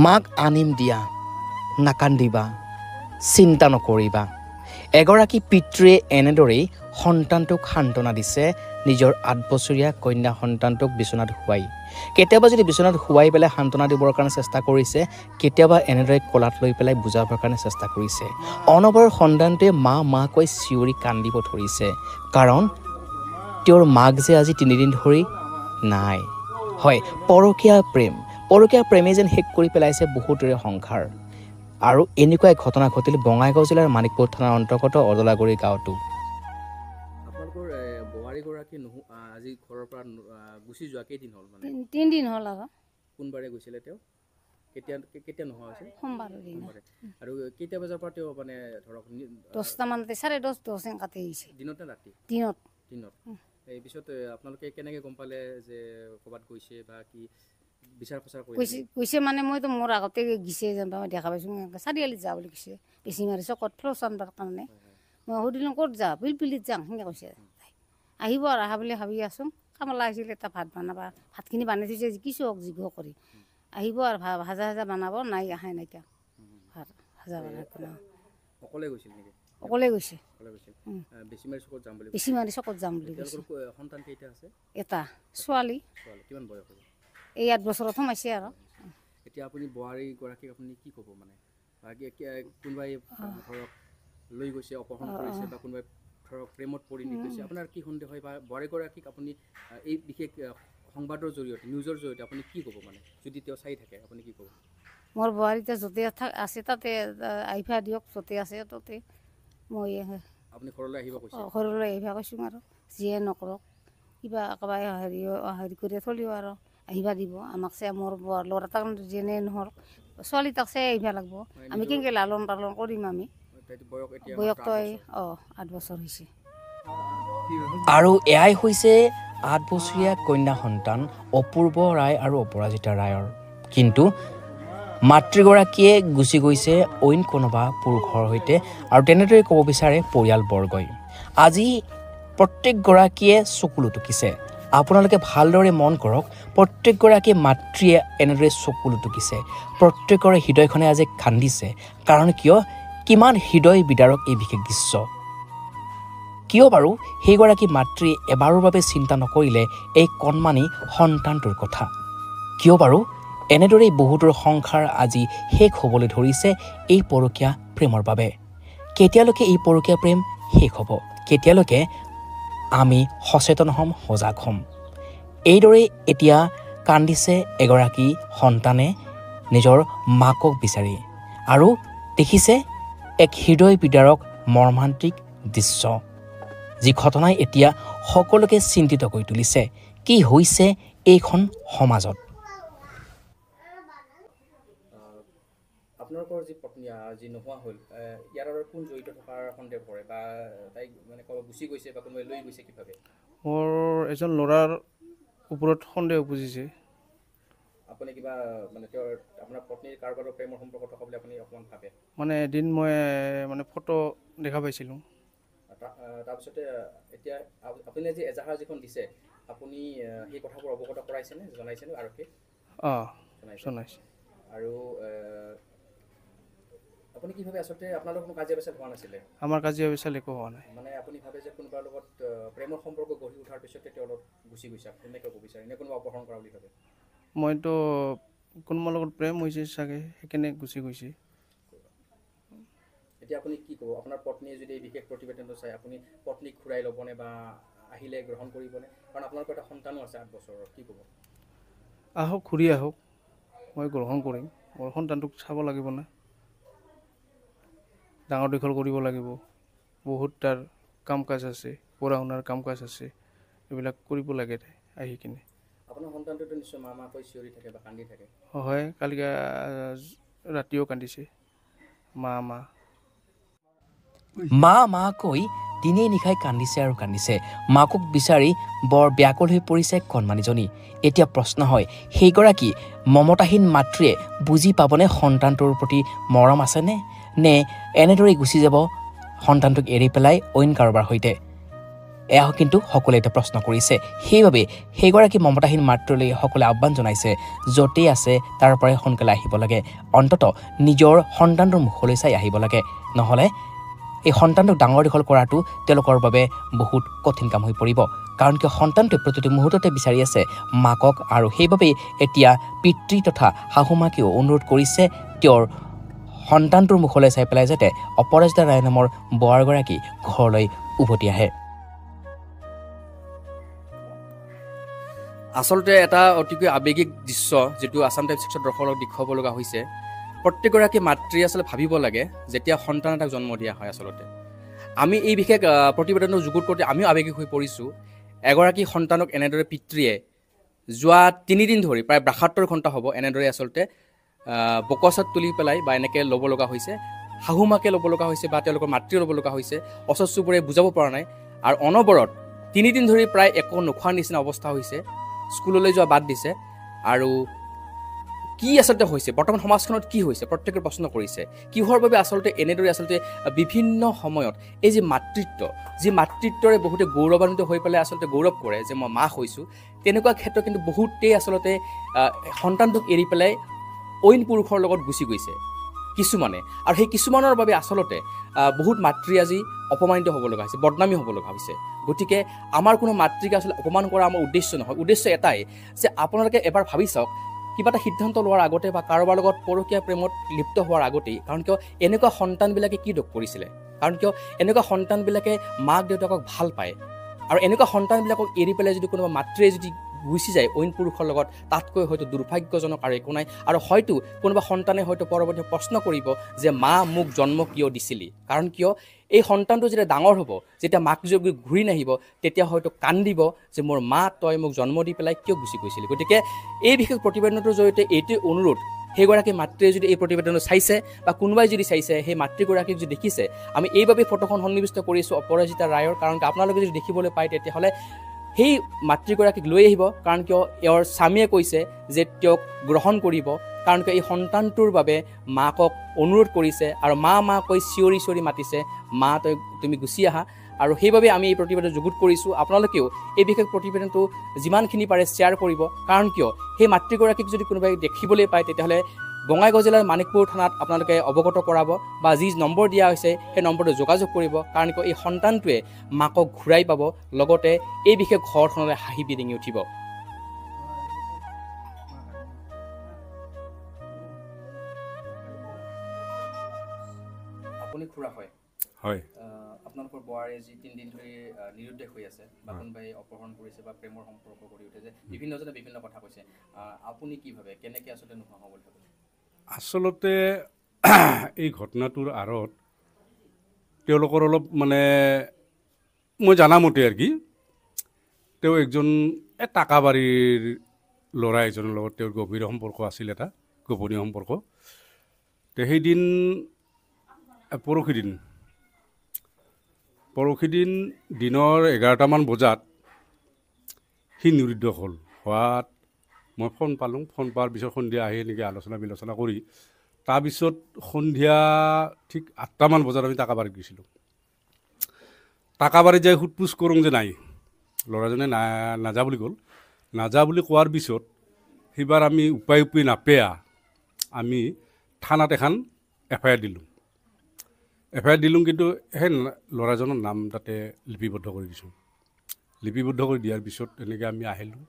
মাক আনিম দিয়া নাকান্দিবা চিন্তা নকৰিবা এগৰাকী পিতৃয়ে এনেদৰেই সন্তানটোক সান্তনা দিছে নিজৰ ৮ বছৰীয়া কন্যা সন্তানটোক বিচনাত শুৱাই কেতিয়াবা যদি বিচনাত শুৱাই পেলাই সান্তনা দিবৰ কাৰণে চেষ্টা কৰিছে কেতিয়াবা এনেদৰে কোলাত লৈ পেলাই বুজাবৰ কাৰণে চেষ্টা কৰিছে অনবৰৰ সন্তানটোৱে মা কৈ চিঞৰি কান্দিব ধৰিছে কাৰণ তেওঁৰ মাক যে আজি ৩ দিন ধৰি নাই হয় পৰকীয়া প্ৰেমে যেন শেষ কৰি পেলাইছে বহুতৰে সংসাৰ আৰু এনেকুৱা এক ঘটনা ঘটিল বঙাইগাঁও জিলাৰ মানিকপুৰ থানাৰ অন্তৰ্গত অদলাগুৰি গাঁৱতো আপোনালোকৰ বোৱাৰীগৰাকী আজি ঘৰৰ পৰা গুচি যোৱা কেইদিন হ'ল মানে ৩ দিন হ'ল আৰু কোনবাৰে গৈছিলে তেওঁ কেতিয়া নোহোৱা হৈছিল সোমবাৰৰ দিনা আৰু কেইটা বজাৰ পৰা তেওঁ মানে ধৰক 10টা মানতে 10:30 কাটি আহিছে দিনত নে ৰাতি দিনত এই পিছত আপোনালোকে কেনেকৈ গম পালে যে ক'ৰবাত গৈছে বা কি বিচাৰ প্ৰচাৰ কৈছে মানে মইতো মোৰ আগতে গিছে যেন মই দেখা পাইছোঁ চাৰিআলিত যা বুলি কৈছে বেছি মাৰি চকত ফ্ল'চ আনবাৰ কাৰণে মই সুধিলোঁ ক'ত যা পিলপিলিত যাওঁ সেনেকৈ কৈছে আহিব আৰু আহা বুলি ভাবি আছোঁ কামলা আহিছিল এটা ভাত বনাবা ভাতখিনি বানাই থৈছে কিছু জিগ কৰি আহিব আৰু ভাজা বনাব নাই আহাই নাইকিয়া ভাত ভাজা বনাই অকলে গৈছিল নেকি অকলে গৈছে বেছি মাৰি চকত যাম বুলি কৈছে সন্তান কেইটা আছে এটা ছোৱালী কিমান বয়স হ'ব এই 8 বছৰত সোমাইছে আৰু এতিয়া আপুনি বোৱাৰীগৰাকীক আপুনি কি ক'ব মানে কোনোবাই ধৰক লৈ গৈছে অপহৰণ কৰিছে বা কোনোবাই ধৰক প্ৰেমত পৰি গৈছে আপোনাৰ কি সন্দেহ হয় বা বোৱাৰীগৰাকীক আপুনি এই বিশেষ সংবাদৰ জৰিয়তে নিউজৰ জৰিয়তে আপুনি কি ক'ব মানে যদি তেওঁ চাই থাকে আপুনি কি ক'ব মোৰ বোৱাৰীতে য'তে আছে তাতে আহিবা দিয়ক য'তে আছে তাতে মই আপুনি ঘৰলৈ আহিব কৈছে ঘৰলৈ আহিবা কৈছোঁ আৰু যিয়ে নকৰক কিবা একেবাৰে হেৰি কৰি থলিও আৰু আহিবা দিব আমাক চাই মোৰ ল'ৰা তাক যেনে নহওক ছোৱালী তাক চাই আহিবা লাগিব আমি কেনেকৈ লালন পালন কৰিম আমি বয়সটো 8 বছৰ হৈছে আৰু এয়াই হৈছে 8 বছৰীয়া কন্যা সন্তান অপূৰ্ব ৰায় আৰু অপৰাজিতা ৰায়ৰ কিন্তু মাতৃগৰাকীয়ে গুচি গৈছে অইন কোনোবা পুৰুষৰ সৈতে আৰু তেনেদৰে ক'ব বিচাৰে পৰিয়ালবৰ্গই আজি প্ৰত্যেকগৰাকীয়ে চকু লুটুকিছে আপোনালোকে ভালদৰে মন কৰক প্ৰত্যেকগৰাকী মাতৃয়ে এনেদৰে চকু লুটুকিছে প্ৰত্যেকৰে হৃদয়খনে আজি কান্দিছে কাৰণ কিয় কিমান হৃদয় বিদাৰক এই বিশেষ দৃশ্য কিয় বাৰু সেইগৰাকী মাতৃয়ে এবাৰৰ বাবে চিন্তা নকৰিলে এই কণমানি সন্তানটোৰ কথা কিয় বাৰু এনেদৰেই বহুতৰ সংসাৰ আজি শেষ হ'বলৈ ধৰিছে এই পৰকীয়া প্ৰেমৰ বাবে কেতিয়ালৈকে এই পৰকীয়া প্ৰেম শেষ হ'ব কেতিয়ালৈকে আমি সচেতন হ'ম সজাগ হ'ম এইদৰে এতিয়া কান্দিছে এগৰাকী সন্তানে নিজৰ মাকক বিচাৰি আৰু দেখিছে এক হৃদয় বিদাৰক মৰ্মান্তিক দৃশ্য যি ঘটনাই এতিয়া সকলোকে চিন্তিত কৰি তুলিছে কি হৈছে এইখন সমাজত আপোনালোকৰ যি পত্নী যি নোহোৱা হ'ল ইয়াৰ আৰু কোন জড়িত থকাৰ সন্দেহ কৰে বা তাইক মানে ক'ৰবাত গুচি গৈছে বা কোনোবাই লৈ গৈছে কিভাৱে মোৰ এজন ল'ৰাৰ ওপৰত সন্দেহ বুজিছে আপুনি কিবা মানে তেওঁৰ আপোনাৰ পত্নীৰ কাৰোবাৰ প্ৰেমৰ সম্পৰ্ক থকা বুলি আপুনি অকণমান ভাবে মানে এদিন মই মানে ফটো দেখা পাইছিলোঁ তাৰপিছতে এতিয়া আপুনি যি এজাহাৰ যিখন দিছে আপুনি সেই কথাবোৰ অৱগত কৰাইছেনে জনাইছেনে আৰক্ষীক জনাইছে আৰু আপুনি কি ভাবে আচলতে আপোনালোকৰ কোনো কাজিয়া পেচাল হোৱা নাছিলে আমাৰ কাজিয়া পেচাল একো হোৱা নাই মানে আপুনি ভাবে যে কোনোবাৰ লগত প্ৰেমৰ সম্পৰ্ক গঢ়ি উঠাৰ পিছতে তেওঁ অলপ গুচি গৈছে তেনেকৈ ক'ব বিচাৰে নে কোনোবা অপহৰণ কৰা বুলি ভাবে মইতো কোনোবাৰ লগত প্ৰেম হৈছে চাগে সেইকাৰণে গুচি গৈছে এতিয়া আপুনি কি ক'ব আপোনাৰ পত্নীয়ে যদি এই বিশেষ প্ৰতিবেদনটো চাই আপুনি পত্নীক ঘূৰাই ল'বনে বা আহিলে গ্ৰহণ কৰিবনে কাৰণ আপোনালোকৰ এটা সন্তানো আছে 8 বছৰৰ কি ক'ব আহক ঘূৰি আহক মই গ্ৰহণ কৰিম মোৰ সন্তানটোক চাব লাগিব না ডাঙৰ দীঘল কৰিব লাগিব বহুত তাৰ কাম কাজ আছে পঢ়া শুনাৰ কাম কাজ আছে এইবিলাক কৰিব লাগে আহি কিনে আপোনাৰ সন্তানটোতো নিশ্চয় মা কৈ চিঞৰি থাকে বা কান্দি থাকে হয় কালি ৰাতিও কান্দিছে মা কৈ দিনে নিশাই কান্দিছে আৰু কান্দিছে মাকক বিচাৰি বৰ ব্যাকুল হৈ পৰিছে কণমানিজনী এতিয়া প্ৰশ্ন হয় সেইগৰাকী মমতাহীন মাতৃয়ে বুজি পাবনে সন্তানটোৰ প্ৰতি মৰম আছেনে নে এনেদৰে গুচি যাব সন্তানটোক এৰি পেলাই অইন কাৰোবাৰ সৈতে এয়া কিন্তু সকলোৱে এতিয়া প্ৰশ্ন কৰিছে সেইবাবে সেইগৰাকী মমতাহীন মাতৃলৈ সকলোৱে আহ্বান জনাইছে য'তেই আছে তাৰ পৰাই সোনকালে আহিব লাগে অন্তত নিজৰ সন্তানটোৰ মুখলৈ চাই আহিব লাগে নহ'লে এই সন্তানটোক ডাঙৰ দীঘল কৰাটো তেওঁলোকৰ বাবে বহুত কঠিন কাম হৈ পৰিব কাৰণ কিয় সন্তানটোৱে প্ৰতিটো মুহূৰ্ততে বিচাৰি আছে মাকক আৰু সেইবাবেই এতিয়া পিতৃ তথা শাহুমাকেও অনুৰোধ কৰিছে তেওঁৰ সন্তানটোৰ মুখলৈ চাই পেলাই যাতে অপৰাজিতা ৰায় নামৰ বোৱাৰীগৰাকী ঘৰলৈ উভতি আহে আচলতে এটা অতিকৈ আৱেগিক দৃশ্য যিটো আছাম টাইমছ দৰ্শকক দেখুৱাব লগা হৈছে প্ৰত্যেকগৰাকী মাতৃয়ে আচলতে ভাবিব লাগে যেতিয়া সন্তান এটাক জন্ম দিয়া হয় আচলতে আমি এই বিশেষ প্ৰতিবেদনটো যুগুত কৰোঁতে আমিও আৱেগিক হৈ পৰিছোঁ এগৰাকী সন্তানক এনেদৰে পিতৃয়ে যোৱা 3 দিন ধৰি প্ৰায় 72 ঘণ্টা হ'ব এনেদৰে আচলতে বকচাত তুলি পেলাই বা এনেকৈ ল'ব লগা হৈছে শাহুমাকে ল'ব লগা হৈছে বা তেওঁলোকৰ মাতৃয়ে ল'ব লগা হৈছে ওচৰ চুবুৰীয়াই বুজাব পৰা নাই আৰু অনবৰত 3 দিন ধৰি প্ৰায় একো নোখোৱাৰ নিচিনা অৱস্থা হৈছে স্কুললৈ যোৱা বাদ দিছে আৰু কি আচলতে হৈছে বৰ্তমান সমাজখনত কি হৈছে প্ৰত্যেকে প্ৰশ্ন কৰিছে কিহৰ বাবে আচলতে এনেদৰে আচলতে বিভিন্ন সময়ত এই যে মাতৃত্বৰে বহুতে গৌৰৱান্বিত হৈ পেলাই আচলতে গৌৰৱ কৰে যে মই মা হৈছোঁ তেনেকুৱা ক্ষেত্ৰত কিন্তু বহুতেই আচলতে সন্তানটোক এৰি পেলাই অইন পুৰুষৰ লগত গুচি গৈছে কিছুমানে আৰু সেই কিছুমানৰ বাবে আচলতে বহুত মাতৃ আজি অপমানিত হ'ব লগা হৈছে বদনামী হ'ব লগা হৈছে গতিকে আমাৰ কোনো মাতৃক আচলতে অপমান কৰা আমাৰ উদ্দেশ্য নহয় উদ্দেশ্য এটাই যে আপোনালোকে এবাৰ ভাবি চাওক কিবা এটা সিদ্ধান্ত লোৱাৰ আগতে বা কাৰোবাৰ লগত পৰকীয়া প্ৰেমত লিপ্ত হোৱাৰ আগতেই কাৰণ কিয় এনেকুৱা সন্তানবিলাকে কি দোষ কৰিছিলে কাৰণ কিয় এনেকুৱা সন্তানবিলাকে মাক দেউতাকক ভাল পায় আৰু এনেকুৱা সন্তানবিলাকক এৰি পেলাই যদি কোনোবা মাতৃয়ে যদি গুচি যায় অইন পুৰুষৰ লগত তাতকৈ হয়তো দুৰ্ভাগ্যজনক আৰু একো নাই আৰু হয়তো কোনোবা সন্তানে হয়তো পৰৱৰ্তী প্ৰশ্ন কৰিব যে মা মোক জন্ম কিয় দিছিলি কাৰণ কিয় এই সন্তানটো যেতিয়া ডাঙৰ হ'ব যেতিয়া মাক যদি ঘূৰি নাহিব তেতিয়া হয়তো কান্দিব যে মোৰ মা তই মোক জন্ম দি পেলাই কিয় গুচি গৈছিলি গতিকে এই বিশেষ প্ৰতিবেদনটোৰ জৰিয়তে এইটোৱে অনুৰোধ সেইগৰাকী মাতৃয়ে যদি এই প্ৰতিবেদনটো চাইছে বা কোনোবাই যদি চাইছে সেই মাতৃগৰাকীক যদি দেখিছে আমি এইবাবে ফটোখন সন্নিৱিষ্ট কৰিছোঁ অপৰাজিতা ৰায়ৰ কাৰণ আপোনালোকে যদি দেখিবলৈ পায় তেতিয়াহ'লে সেই মাতৃগৰাকীক লৈ আহিব কাৰণ কিয় এওঁৰ স্বামীয়ে কৈছে যে তেওঁক গ্ৰহণ কৰিব কাৰণ কিয় এই সন্তানটোৰ বাবে মাকক অনুৰোধ কৰিছে আৰু মা কৈ চিঞৰি চিঞৰি মাতিছে মা তুমি গুচি আহা আৰু সেইবাবে আমি এই প্ৰতিবেদন যুগুত কৰিছোঁ আপোনালোকেও এই বিশেষ প্ৰতিবেদনটো যিমানখিনি পাৰে শ্বেয়াৰ কৰিব কাৰণ কিয় সেই মাতৃগৰাকীক যদি কোনোবাই দেখিবলৈ পায় তেতিয়াহ'লে বঙাইগাঁও জিলাৰ মানিকপুৰ থানাত আপোনালোকে অৱগত কৰাব বা যি নম্বৰ দিয়া হৈছে সেই নম্বৰটো যোগাযোগ কৰিব কাৰণ কিয় এই সন্তানটোৱে মাকক ঘূৰাই পাব লগতে এই বিশেষ ঘৰখনলৈ হাঁহি বিৰিঙি উঠিব আপুনি খুৰা হয় হয় আপোনালোকৰ বোৱাৰী যি 3 দিন ধৰি নিৰুদ্দেশ হৈ আছে বা কোনোবাই অপহৰণ কৰিছে বা প্ৰেমৰ সম্পৰ্ক কৰি উঠিছে বিভিন্নজনে বিভিন্ন কথা কৈছে আপুনি কি ভাবে কেনেকৈ আচলতে নোহোৱা হ'ব বুলি ভাবে আচলতে এই ঘটনাটোৰ আঁৰত তেওঁলোকৰ অলপ মানে মই জানামতে আৰু কি তেওঁ একজন টাকাবাৰীৰ ল'ৰা এজনৰ লগত তেওঁৰ গভীৰ সম্পৰ্ক আছিল এটা গোপনীয় সম্পৰ্ক সেইদিন পৰহি দিন দিনৰ 11টামান বজাত সি নিৰুদ্দেশ হোৱাত মই ফোন পালোঁ ফোন পোৱাৰ পিছত সন্ধিয়া আহি এনেকৈ আলোচনা বিলোচনা কৰি তাৰপিছত সন্ধিয়া ঠিক 8টামান বজাত আমি টাকাবাৰীত গৈছিলোঁ টাকাবাৰীত যাই সোধ-পোছ কৰোঁ যে নাই ল'ৰাজনে নাযা বুলি ক'ল নাযা বুলি কোৱাৰ পিছত সেইবাৰ আমি উপায় নাপেয়া আমি থানাত এখন FIR দিলোঁ কিন্তু সেই ল'ৰাজনৰ নাম তাতে লিপিবদ্ধ কৰি দিছোঁ লিপিবদ্ধ কৰি দিয়াৰ পিছত এনেকৈ আমি আহিলোঁ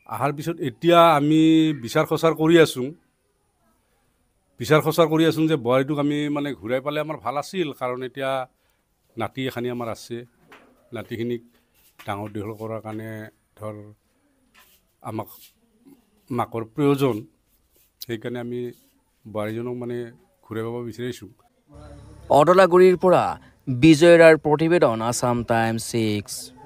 অহাৰ পিছত এতিয়া আমি বিচাৰ খোচাৰ কৰি আছোঁ যে বোৱাৰীটোক আমি মানে ঘূৰাই পালে আমাৰ ভাল আছিল কাৰণ এতিয়া নাতি এখানি আমাৰ আছে নাতিখিনিক ডাঙৰ দীঘল কৰাৰ কাৰণে ধৰ আমাক মাকৰ প্ৰয়োজন সেইকাৰণে আমি বোৱাৰীজনক মানে ঘূৰাই পাব বিচাৰিছোঁ অদলাগুৰিৰ পৰা বিজয় ৰায়ৰ প্ৰতিবেদন আছাম টাইমছ 6